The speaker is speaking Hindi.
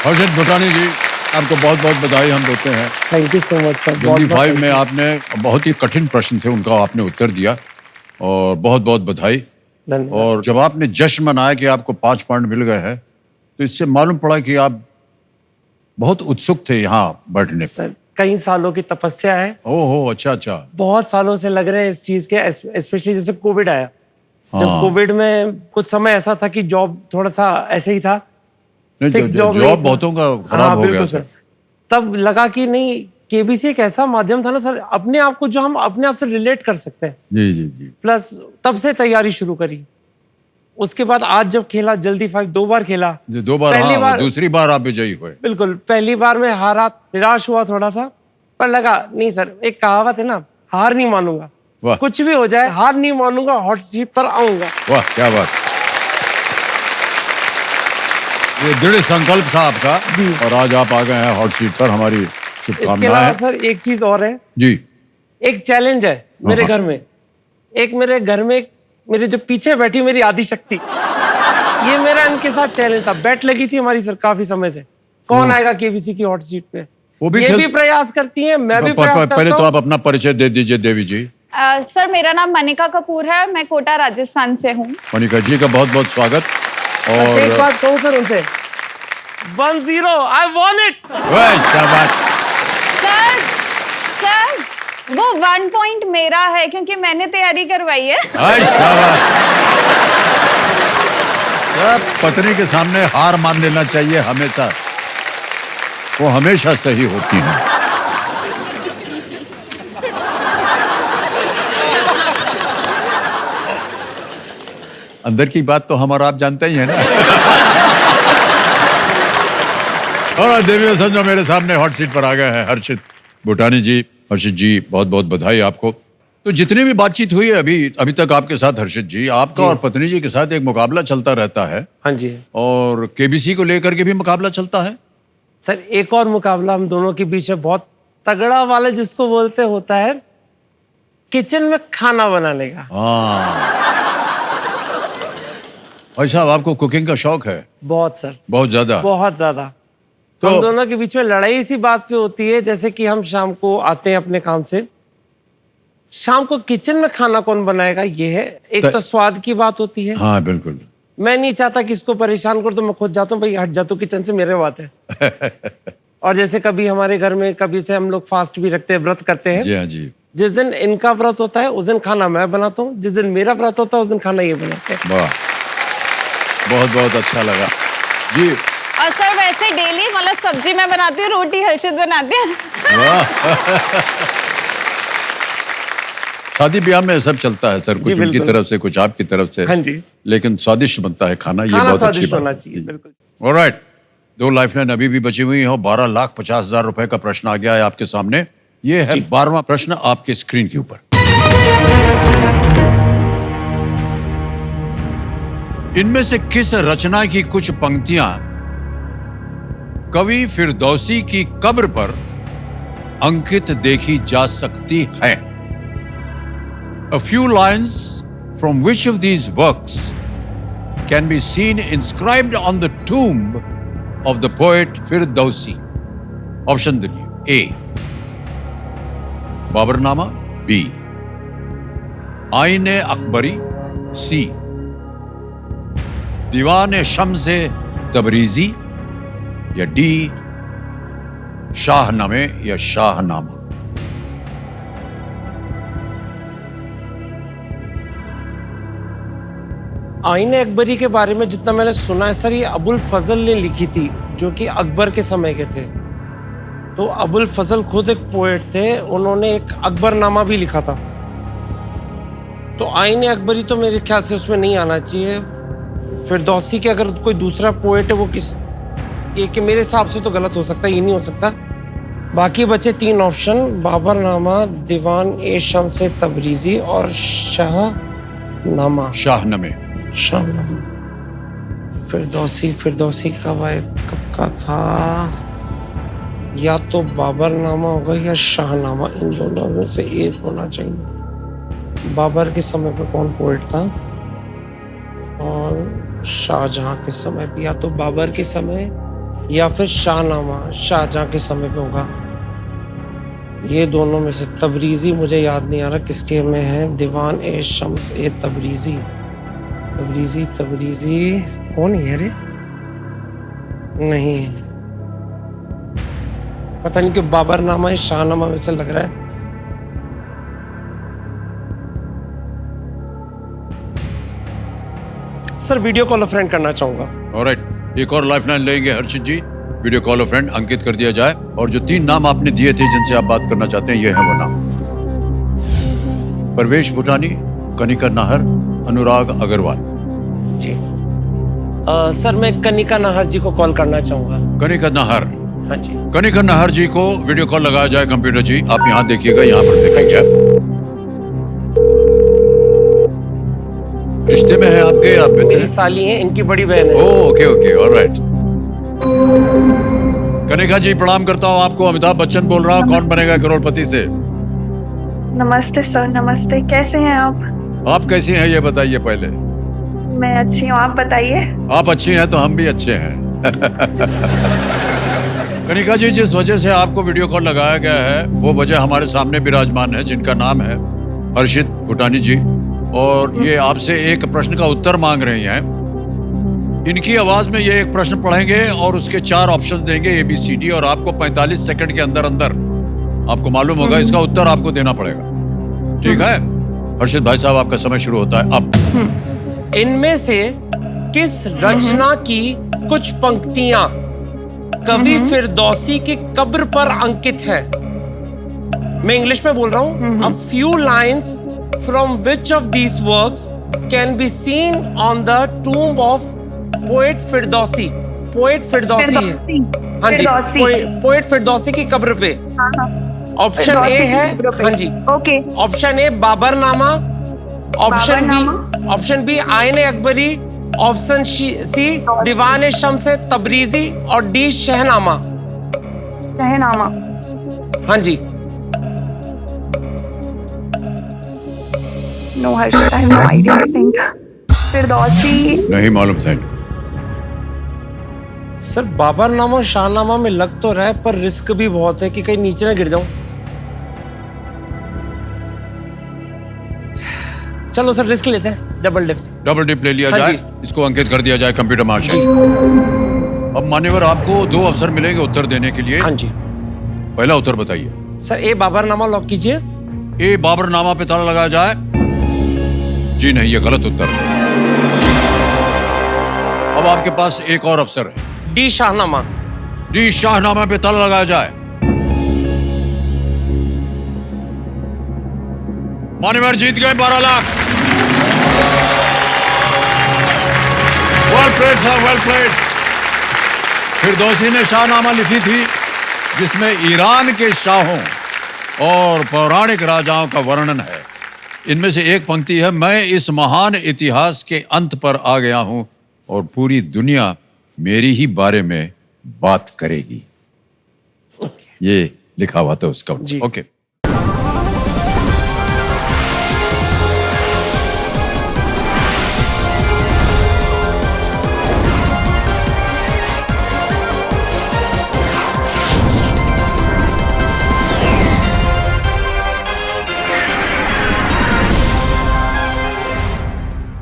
हर्षित भूटानी जी, आपको बहुत बहुत बधाई हम देते हैं। Thank you so much sir. 25 में आपने बहुत ही कठिन प्रश्न थे, उनका आपने उत्तर दिया और बहुत बहुत बधाई। और जब आपने जश्न मनाया कि आपको 5 पॉइंट मिल गए हैं, तो इससे मालूम पड़ा कि आप बहुत उत्सुक थे यहाँ बैठने सर। कई सालों की तपस्या है। ओहो, अच्छा अच्छा। बहुत सालों से लग रहे हैं इस चीज के, स्पेशली जब से कोविड आया। जब हाँ। कोविड में कुछ समय ऐसा था कि जॉब थोड़ा सा ऐसे ही था, फिक्स जॉब बहुतों का खराब हो गया सर। तब लगा कि नहीं, केबीसी एक ऐसा माध्यम था ना सर, अपने आप को जो हम अपने आप से रिलेट कर सकते हैं। जी जी जी। प्लस तब से तैयारी शुरू करी। उसके बाद आज जब खेला जल्दी 5 2 बार खेला। 2 बार, पहली बार, दूसरी बार आप विजयी हुए। बिल्कुल। पहली बार में हारा, निराश हुआ थोड़ा सा, पर लगा नहीं सर, एक कहावत है ना, हार नहीं मानूंगा। कुछ भी हो जाए हार नहीं मानूंगा, हॉट सीट पर आऊंगा। वाह क्या बात। ये दृढ़ संकल्प था आपका और आज आप आ गए हैं हॉट सीट पर। हमारी शुभकामनाएं हैं। सर एक चीज और है जी। एक चैलेंज है मेरे घर में। मेरे घर में मेरे जो पीछे बैठी मेरी आदि शक्ति, ये मेरा इनके साथ चैलेंज था। बैट लगी थी हमारी सर काफी समय से, कौन आएगा केबीसी की हॉट सीट पे। वो भी ये भी प्रयास करती हैं, मैं भी प्रयास करता हूं। पहले तो आप अपना परिचय दे दीजिए देवी जी। सर मेरा नाम मनिका कपूर है, मैं कोटा राजस्थान से हूँ। मनिका जी का बहुत बहुत स्वागत। और एक बात कहूँ सर उनसे, 1-0 आई वॉन इट। शाबाश। सर वो 1 पॉइंट मेरा है क्योंकि मैंने तैयारी करवाई है। शाबाश। पत्नी के सामने हार मान लेना चाहिए हमेशा, वो हमेशा सही होती है। अंदर की बात तो हम और आप जानते ही हैं ना। और देवी समझो मेरे सामने हॉट सीट पर आ गए हैं हर्षित भूटानी जी। हर्षित जी बहुत बहुत बधाई आपको। तो जितनी भी बातचीत हुई है अभी तक आपके साथ हर्षित जी, आपका और पत्नी जी के साथ एक मुकाबला चलता रहता है। हाँ जी। और केबीसी को लेकर के भी मुकाबला चलता है सर। एक और मुकाबला हम दोनों के बीच में बहुत तगड़ा वाला, जिसको बोलते होता है किचन में खाना बनाने का। भाई साहब, आपको कुकिंग का शौक है? बहुत सर, बहुत ज्यादा। बहुत ज्यादा। तो हम दोनों के बीच में लड़ाई इसी बात पे होती है, जैसे कि हम शाम को आते हैं अपने काम से, शाम को किचन में खाना कौन बनाएगा, ये है। एक तो स्वाद की बात होती है। हाँ बिल्कुल। मैं नहीं चाहता कि इसको परेशान करूं, तो मैं खुद जाता हूँ, भाई हट जा तू किचन से, मेरे बात है। और जैसे कभी हमारे घर में कभी से हम लोग फास्ट भी रखते हैं, व्रत करते हैं। जी हाँ जी। जिस दिन इनका व्रत होता है उस दिन खाना मैं बनाता हूँ, जिस दिन मेरा व्रत होता है उस दिन खाना ये बनाते हैं। वाह, बहुत बहुत अच्छा लगा जी। और सर वैसे डेली मतलब सब्जी मैं बनाती हूँ, रोटी हर्षित बनाते हैं। शादी ब्याह में सब चलता है सर, कुछ उनकी तरफ से कुछ आपकी तरफ से। हाँ जी। लेकिन स्वादिष्ट बनता है खाना, ये बहुत अच्छी बात है। बिल्कुल। ऑलराइट, 2 लाइफलाइन अभी भी बची हुई है। 12,50,000 रुपए का प्रश्न आ गया है आपके सामने। ये है 12वां प्रश्न आपके स्क्रीन के ऊपर। इनमें से किस रचना की कुछ पंक्तियां कवि फिरदौसी की कब्र पर अंकित देखी जा सकती है? A few lines from which of these works can be seen inscribed on the tomb of the poet Firdausi? Option दिलिए। A. Baburnama, B. आईने अकबरी, C. दीवाने शम्से तबरीजी, या D. शाहनामे या शाहनामा। आईने अकबरी के बारे में जितना मैंने सुना है सर, ये अबुल फजल ने लिखी थी, जो कि अकबर के समय के थे। तो अबुल फजल खुद एक पोएट थे, उन्होंने एक अकबरनामा भी लिखा था। तो आईने अकबरी तो मेरे ख्याल से उसमें नहीं आना चाहिए। फिरदौसी के अगर कोई दूसरा पोएट है वो किस, ये कि मेरे हिसाब से तो गलत हो सकता है, ये नहीं हो सकता। बाकी बचे 3 ऑप्शन, बाबरनामा, दीवान ए शम्से तबरीजी और शाहनामा। शाहनामे। फिरदौसी कब का था? या तो बाबरनामा होगा या शाहनामा, इन दोनों में से एक होना चाहिए। बाबर के समय पे कौन पोएट था और शाहजहां के समय पे? या तो बाबर के समय या फिर शाहनामा शाहजहां के समय पे होगा। ये दोनों में से तबरीजी मुझे याद नहीं आ रहा किसके में है। दीवान ए शम्स ए तबरीजी, तबरीजी तबरीजी कौन है रे? नहीं, पता नहीं क्यों बाबरनामा है शाहनामा में से लग रहा है। सर वीडियो कॉल फ्रेंड करना चाहूंगा। ऑलराइट, एक और लाइफलाइन लेंगे हर्षित जी। वीडियो कॉल फ्रेंड अंकित कर दिया जाए और जो 3 नाम आपने दिए थे जिनसे आप बात करना चाहते हैं, ये है वो नाम। परवेश भूटानी, कनिका नाहर, अनुराग अग्रवाल। जी सर मैं कनिका नाहर जी को कॉल करना चाहूंगा। कनिका नाहर, हाँ जी। कनिका नाहर जी को वीडियो कॉल लगाया जाए। कंप्यूटर जी आप यहाँ देखिएगा, यहाँ पर देखेंगे। रिश्ते में है आपके? आप मेरी साली हैं, इनकी बड़ी बहन है। Okay okay, alright. Kanika ji प्रणाम करता हूँ आपको। अमिताभ बच्चन बोल रहा हूँ, कौन बनेगा करोड़पति से। नमस्ते सर, नमस्ते। कैसे हैं आप कैसी हैं ये बताइए पहले। मैं अच्छी हूँ, आप बताइए। आप अच्छी हैं तो हम भी अच्छे हैं। कनिका जी, जिस वजह से आपको वीडियो कॉल लगाया गया है वो वजह हमारे सामने विराजमान है, जिनका नाम है हर्षित भूटानी जी, और ये आपसे एक प्रश्न का उत्तर मांग रही हैं। इनकी आवाज में ये एक प्रश्न पढ़ेंगे और उसके 4 ऑप्शन देंगे ABCD, और आपको 45 सेकंड के अंदर अंदर आपको मालूम होगा इसका उत्तर आपको देना पड़ेगा। ठीक है हर्षित भाई साहब, आपका समय शुरू होता है अब। इनमें से किस रचना की कुछ पंक्तियां कवि फिरदौसी की कब्र पर अंकित है? मैं इंग्लिश में बोल रहा हूं। A few lines from which of these works can be seen on the tomb of poet Firdausi? Poet Firdausi है। हाँ जी, पोएट फिरदौसी की कब्र पे। ऑप्शन ए है, हाँ जी, okay. Option A Baburnama, option B Aaine Akbari, option C Diwan Shams Tabrizi और डी शहनामा। शहनामा। हाँ जी। No Harshit, I have no idea. I think Firdausi. नहीं मालूम था इनको। सर बाबरनामा शाहनामा में लग तो रहा है, पर रिस्क भी बहुत है कि कहीं नीचे ना गिर जाऊं। चलो सर रिस्क लेते हैं, डबल डिप ले लिया हाँ जाए। जी। इसको अंकित कर दिया जाए कंप्यूटर मार्शल। अब मान्यवर आपको 2 अवसर मिलेंगे उत्तर देने के लिए। हाँ जी। पहला उत्तर बताइए। सर ए बाबरनामा लॉक कीजिए। ए बाबरनामा पे ताला लगाया जाए। जी नहीं, ये गलत उत्तर है। अब आपके पास एक और अवसर है। डी शाहनामा। डी शाहनामा पे ताला लगाया जाए। मान्यवर जीत गए 12 lakh. Well played sir, well played. Firdausi ने शाहनामा लिखी थी जिसमें ईरान के शाहों और पौराणिक राजाओं का वर्णन है। इनमें से एक पंक्ति है, मैं इस महान इतिहास के अंत पर आ गया हूं और पूरी दुनिया मेरी ही बारे में बात करेगी। ये लिखा हुआ था उसका। जी। ओके।